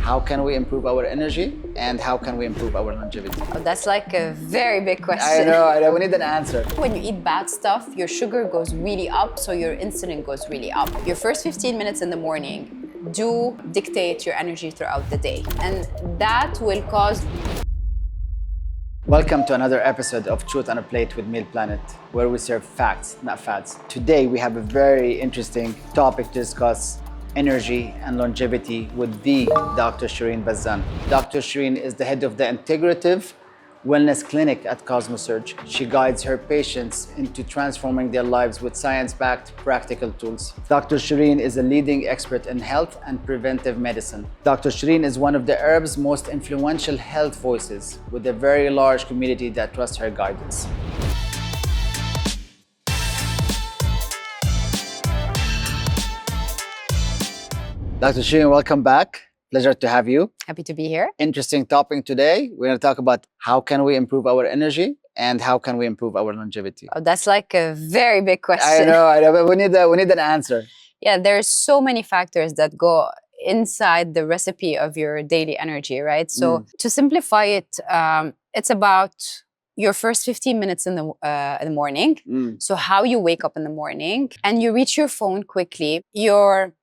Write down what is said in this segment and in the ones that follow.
How can we improve our energy and how can we improve our longevity? Oh, that's like a very big question. I know, we need an answer. When you eat bad stuff, your sugar goes really up, so your insulin goes really up. Your first 15 minutes in the morning do dictate your energy throughout the day, and that will cause... Welcome to another episode of Truth on a Plate with MealPlanet, where we serve facts, not fads. Today we have a very interesting topic to discuss: energy and longevity with the Dr. Cherine Bazzane. Dr. Cherine is the head of the Integrative Wellness Clinic at CosmeSurge. She guides her patients into transforming their lives with science-backed practical tools. Dr. Cherine is a leading expert in health and preventive medicine. Dr. Cherine is one of the Arab's most influential health voices, with a very large community that trusts her guidance. Dr. Cherine, welcome back. Pleasure to have you. Happy to be here. Interesting topic today. We're going to talk about how can we improve our energy and how can we improve our longevity. Oh, that's like a very big question. I know, but we need an answer. Yeah, there's so many factors that go inside the recipe of your daily energy, right? So to simplify it, it's about your first 15 minutes in the morning. So how you wake up in the morning and you reach your phone quickly. Your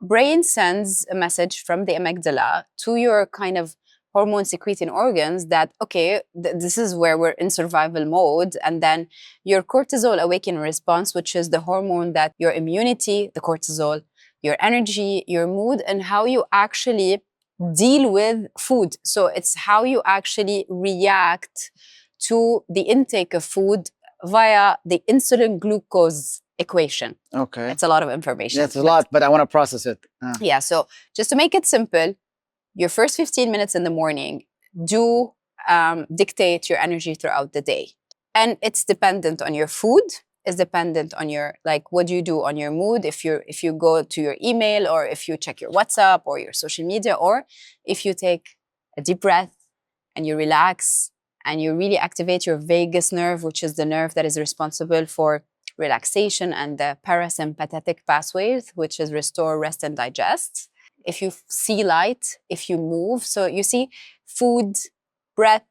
brain sends a message from the amygdala to your kind of hormone secreting organs that, okay, this is where we're in survival mode. And then your cortisol awakening response, which is the hormone that your immunity, the cortisol, your energy, your mood, and how you actually deal with food. So it's how you actually react to the intake of food via the insulin glucose equation. Okay. It's a lot of information. That's a lot, but I want to process it. Yeah, so just to make it simple, your first 15 minutes in the morning do dictate your energy throughout the day. And it's dependent on your food, it's dependent on your, like, what do you do on your mood, if you go to your email, or if you check your WhatsApp or your social media, or if you take a deep breath and you relax and you really activate your vagus nerve, which is the nerve that is responsible for relaxation, and the parasympathetic pathways, which is restore, rest, and digest. If you see light, if you move, so you see food, breath,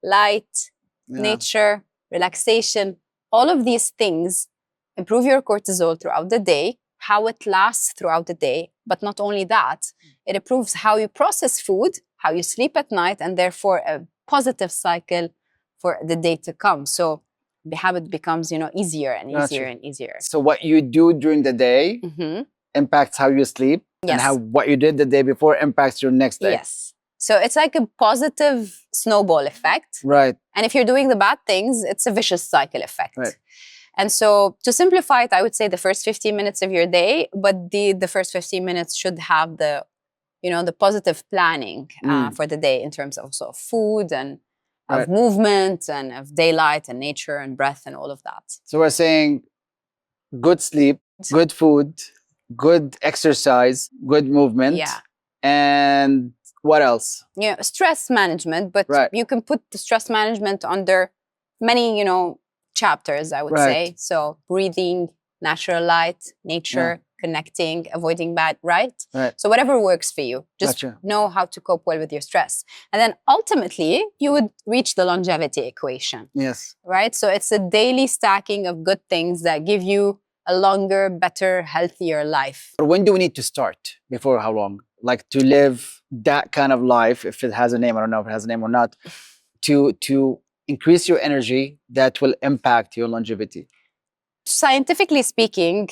light, nature, relaxation, all of these things improve your cortisol throughout the day, how it lasts throughout the day. But not only that, it improves how you process food, how you sleep at night, and therefore a positive cycle for the day to come. So the habit becomes, easier and easier and easier. So what you do during the day impacts how you sleep, and how what you did the day before impacts your next day. Yes. So it's like a positive snowball effect. Right. And if you're doing the bad things, it's a vicious cycle effect. Right. And so to simplify it, I would say the first 15 minutes of your day, but the first 15 minutes should have the positive planning for the day in terms of also food and of movement and of daylight and nature and breath and all of that. So we're saying good sleep, good food, good exercise, good movement. Yeah. And what else? Yeah, stress management, but you can put the stress management under many, chapters, I would say. So breathing, natural light, nature, connecting, avoiding bad, right? So whatever works for you, just know how to cope well with your stress. And then ultimately, you would reach the longevity equation. Yes. Right? So it's a daily stacking of good things that give you a longer, better, healthier life. When do we need to start? Before how long? Like to live that kind of life, if it has a name, I don't know if it has a name or not, to increase your energy that will impact your longevity. Scientifically speaking,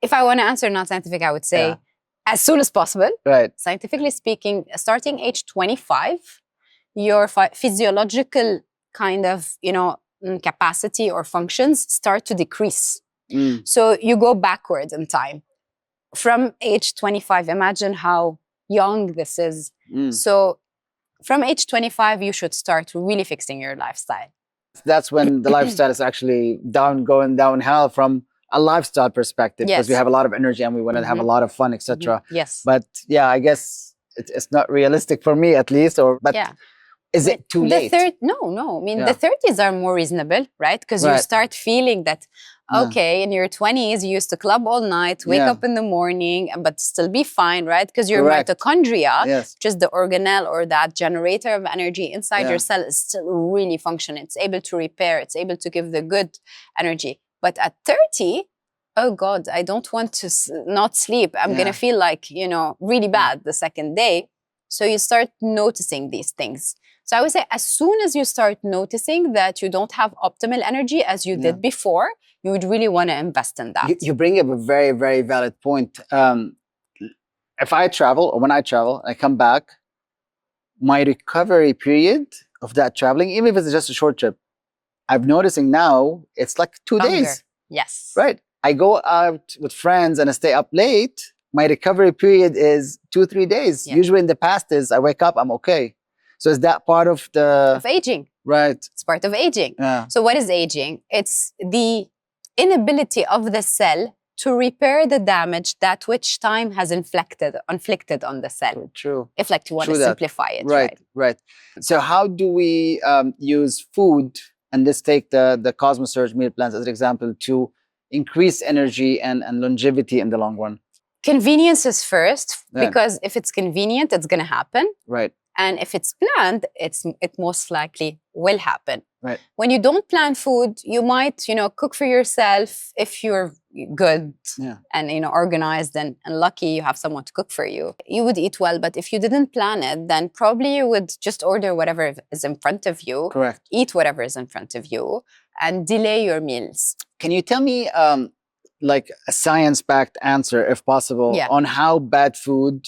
if I want to answer not scientific, I would say as soon as possible. Right. Scientifically speaking, starting age 25, your physiological kind of, capacity or functions start to decrease. So you go backwards in time. From age 25, imagine how young this is. So from age 25, you should start really fixing your lifestyle. That's when the lifestyle is actually going downhill from a lifestyle perspective, because we have a lot of energy and we want to have a lot of fun, etc. Yes. But yeah, I guess it's not realistic for me, at least. Is it too late? No. I mean, Yeah. the 30s are more reasonable, right? Because you Right. start feeling that, Yeah. okay, in your 20s, you used to club all night, wake Yeah. up in the morning, but still be fine, right? Because your Correct. mitochondria, Yes. just the organelle or that generator of energy inside Yeah. your cell, is still really functioning. It's able to repair, it's able to give the good energy. But at 30, oh God, I don't want to not sleep. I'm going to feel like, really bad the second day. So you start noticing these things. So I would say as soon as you start noticing that you don't have optimal energy as you did before, you would really want to invest in that. You bring up a very, very valid point. If I travel, or when I travel, I come back, my recovery period of that traveling, even if it's just a short trip, I'm noticing now it's like 2 Longer. days. Yes. Right. I go out with friends and I stay up late. My recovery period is 2-3 days. Yeah. Usually in the past is I wake up, I'm okay. So is that part of the Of aging. Right. It's part of aging. Yeah. So what is aging? It's the inability of the cell to repair the damage that which time has inflicted on the cell. True. If like you want True to that. simplify it, Right. So how do we use food, and let's take the CosmeSurge meal plans as an example, to increase energy and longevity in the long run? Convenience is first, Yeah. because if it's convenient, it's going to happen. Right. And if it's planned, it most likely will happen. Right. When you don't plan food, you might, cook for yourself if you're good and organized and lucky you have someone to cook for you. You would eat well, but if you didn't plan it, then probably you would just order whatever is in front of you. Correct. Eat whatever is in front of you and delay your meals. Can you tell me like a science-backed answer, if possible, on how bad food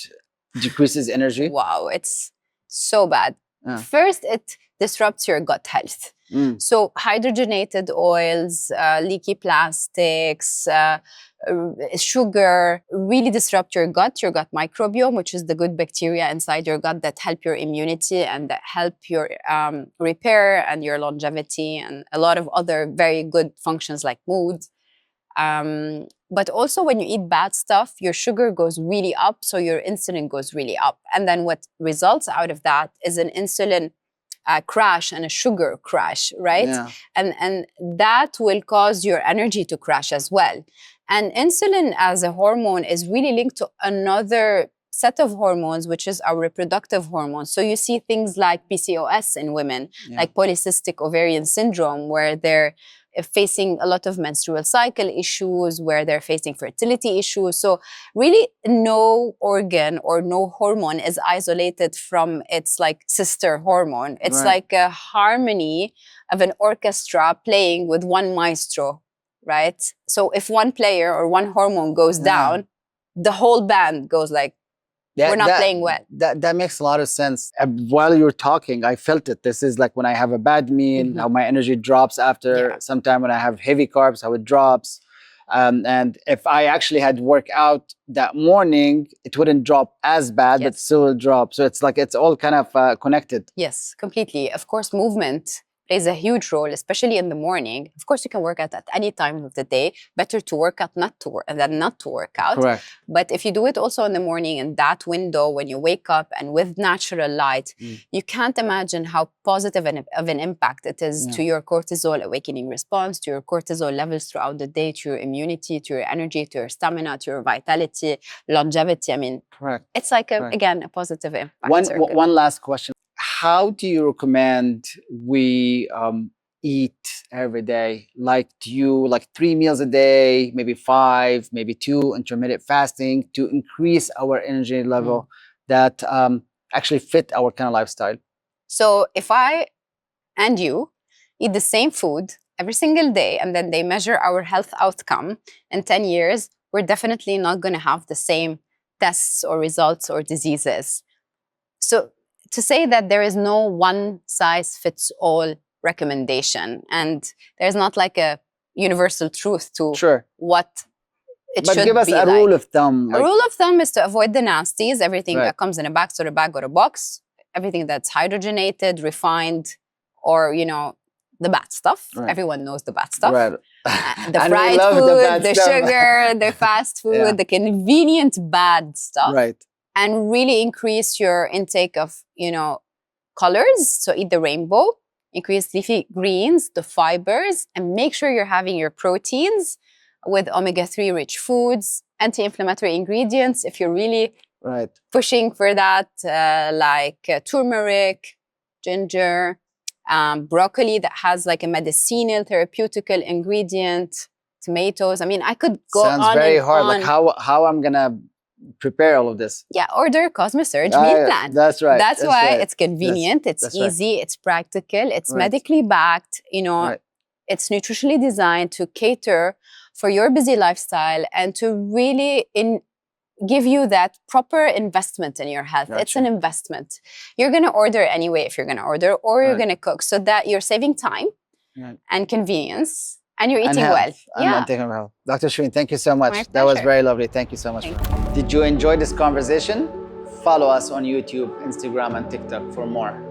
decreases energy? Wow, it's so bad. First, it disrupts your gut health. So hydrogenated oils, leaky plastics, sugar really disrupt your gut microbiome, which is the good bacteria inside your gut that help your immunity and that help your repair and your longevity and a lot of other very good functions like mood. But also when you eat bad stuff, your sugar goes really up, so your insulin goes really up. And then what results out of that is an insulin crash and a sugar crash, right? Yeah. And that will cause your energy to crash as well. And insulin as a hormone is really linked to another set of hormones, which is our reproductive hormones. So you see things like PCOS in women, like polycystic ovarian syndrome, where they're facing a lot of menstrual cycle issues, where they're facing fertility issues. So really no organ or no hormone is isolated from its like sister hormone. It's like a harmony of an orchestra playing with one maestro, right? So if one player or one hormone goes down, the whole band goes like, we're not playing well. That makes a lot of sense. While you were talking, I felt it. This is like when I have a bad meal, how my energy drops after. Sometime when I have heavy carbs, how it drops. And if I actually had worked out that morning, it wouldn't drop as bad, but still will drop. So it's like it's all kind of connected. Yes, completely. Of course, movement plays a huge role, especially in the morning. Of course, you can work out at any time of the day. Better to work out than not to work out. Correct. But if you do it also in the morning in that window when you wake up and with natural light, you can't imagine how positive of an impact it is to your cortisol awakening response, to your cortisol levels throughout the day, to your immunity, to your energy, to your stamina, to your vitality, longevity. I mean, it's like, again, a positive impact. One last question. How do you recommend we eat every day? Like, do you like 3 meals a day, maybe 5, maybe 2, intermittent fasting to increase our energy level that actually fit our kind of lifestyle? So if I and you eat the same food every single day and then they measure our health outcome in 10 years, we're definitely not going to have the same tests or results or diseases. So to say that there is no one size fits all recommendation and there's not like a universal truth to what it should be. But give us a rule of thumb. A rule of thumb is to avoid the nasties, everything that comes in a box or a bag or a box, everything that's hydrogenated, refined, or, the bad stuff. Everyone knows the bad stuff. The fried food, the sugar, the fast food, the convenient bad stuff. And really increase your intake of, colors, so eat the rainbow, increase leafy greens, the fibers, and make sure you're having your proteins with omega-3 rich foods, anti-inflammatory ingredients if you're really pushing for that, like turmeric, ginger, broccoli that has like a medicinal, therapeutical ingredient, tomatoes. I mean, I could go on. Sounds very and hard. on. Like how I'm gonna prepare all of this. Yeah, order CosmeSurge meal plan. That's right. That's why it's convenient, it's that's easy, it's practical, it's medically backed, you know, it's nutritionally designed to cater for your busy lifestyle and to really give you that proper investment in your health. It's an investment. You're going to order anyway if you're going to order, or you're going to cook, so that you're saving time and convenience. And you're eating well. I'm taking well. Dr. Cherine, thank you so much. That was very lovely. Thank you so much. Did you enjoy this conversation? Follow us on YouTube, Instagram, and TikTok for more.